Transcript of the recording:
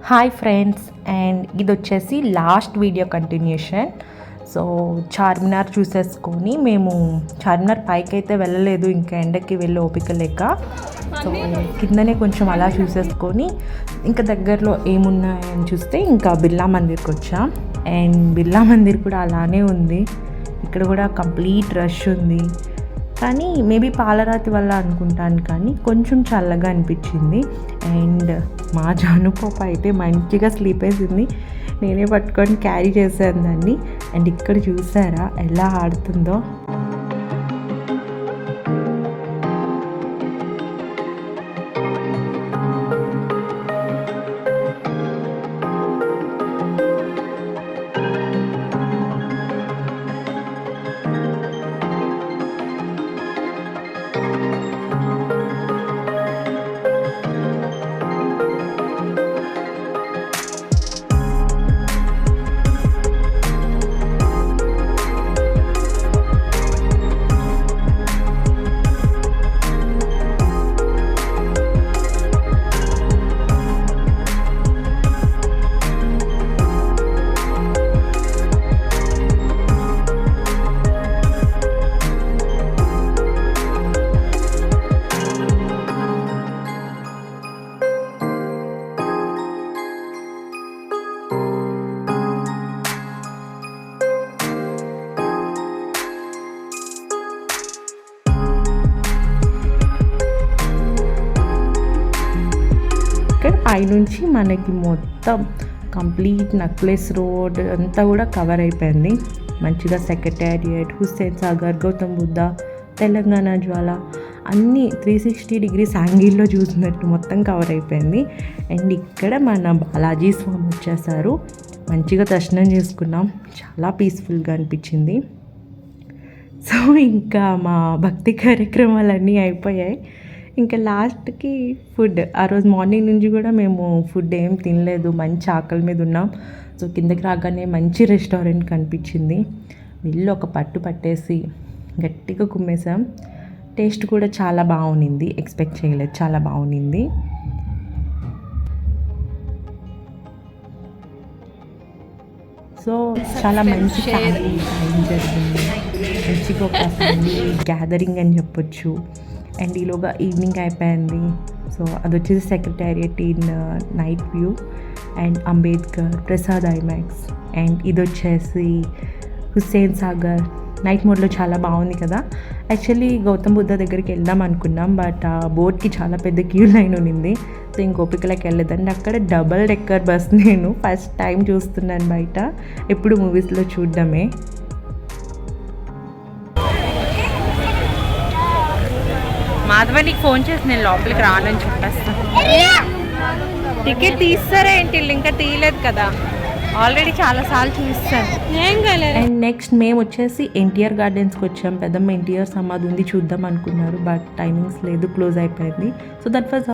Hi friends, and ఇది వచ్చేసి last video continuation. So Charminar చూసేసుకొని మేము చార్మినార్ పైకి అయితే వెళ్ళలేదు, ఇంకా ఎండకి వెళ్ళి ఓపిక లేక. సో కిందనే కొంచెం అలా చూసేసుకొని ఇంకా దగ్గరలో ఏమున్నాయని చూస్తే ఇంకా బిర్లా మందిర్కి వచ్చాం. అండ్ బిర్లా మందిర్ కూడా అలానే ఉంది, ఇక్కడ కూడా కంప్లీట్ రష్ ఉంది. కానీ మేబీ పాలరాతి వల్ల అనుకుంటాను, కానీ కొంచెం చల్లగా అనిపించింది. అండ్ మా జానుపాప అయితే మంచిగా స్లీప్ వేసింది, నేనే పట్టుకొని క్యారీ చేశాను దాన్ని. అండ్ ఇక్కడ చూసారా ఎలా ఆడుతుందో. ఇక్కడ పైనుంచి మనకి మొత్తం కంప్లీట్ నక్లెస్ రోడ్ అంతా కూడా కవర్ అయిపోయింది. మంచిగా సెక్రటేరియట్, హుస్సేన్ సాగర్, గౌతమ్ బుద్ధ, తెలంగాణ జ్వాల అన్నీ 360 డిగ్రీస్ యాంగిల్లో చూసినట్టు మొత్తం కవర్ అయిపోయింది. అండ్ ఇక్కడ మన బాలాజీ స్వామి వచ్చేసారు, మంచిగా దర్శనం చేసుకున్నాం, చాలా పీస్ఫుల్గా అనిపించింది. సో ఇంకా మా భక్తి కార్యక్రమాలన్నీ అయిపోయాయి. ఇంకా లాస్ట్కి ఫుడ్, ఆ రోజు మార్నింగ్ నుంచి కూడా మేము ఫుడ్ ఏం తినలేదు, మంచి ఆకలి మీద ఉన్నాం. సో కిందకి రాగానే మంచి రెస్టారెంట్ కనిపించింది, వెళ్ళి ఒక పట్టు పట్టేసి గట్టిగా కుమ్మేసాం. టేస్ట్ కూడా చాలా బాగుంది, ఎక్స్పెక్ట్ చేయలేదు, చాలా బాగుంది. సో చాలా మంచి ఫ్యామిలీ టైం జరిగింది, మంచిగా ఒక ఫ్యామిలీ గ్యాదరింగ్ అని చెప్పొచ్చు. అండ్ ఈలోగా ఈవినింగ్ అయిపోయింది. సో అది వచ్చేసి secretariat in night view, and Ambedkar, Prasad IMAX, and ఇది వచ్చేసి హుస్సేన్ సాగర్ నైట్ మోడ్లో చాలా బాగుంది కదా. యాక్చువల్లీ గౌతమ్ బుద్ధ దగ్గరికి వెళ్దాం అనుకున్నాం, బట్ ఆ బోట్కి చాలా పెద్ద క్యూ లైన్ ఉంది. సో ఇంకోపికలకి వెళ్ళదండి. అక్కడ డబల్ డెక్కర్ బస్ నేను ఫస్ట్ టైం చూస్తున్నాను బయట, ఎప్పుడు మూవీస్లో చూడడమే. మాధవ నీకు ఫోన్ చేసి నేను లోపలికి రానని చెప్పేస్తాను. టికెట్ తీస్తారా ఏంటి? ఇంకా తీయలేదు కదా, ఆల్రెడీ చాలాసార్లు చూస్తాను. ఏం కాలేదు. అండ్ నెక్స్ట్ మేము వచ్చేసి ఎన్టీఆర్ గార్డెన్స్కి వచ్చాం. పెద్దమ్మ ఎన్టీఆర్ సమాధి ఉంది, చూద్దాం అనుకున్నారు, బట్ టైమింగ్స్ లేదు, క్లోజ్ అయిపోయింది. So that was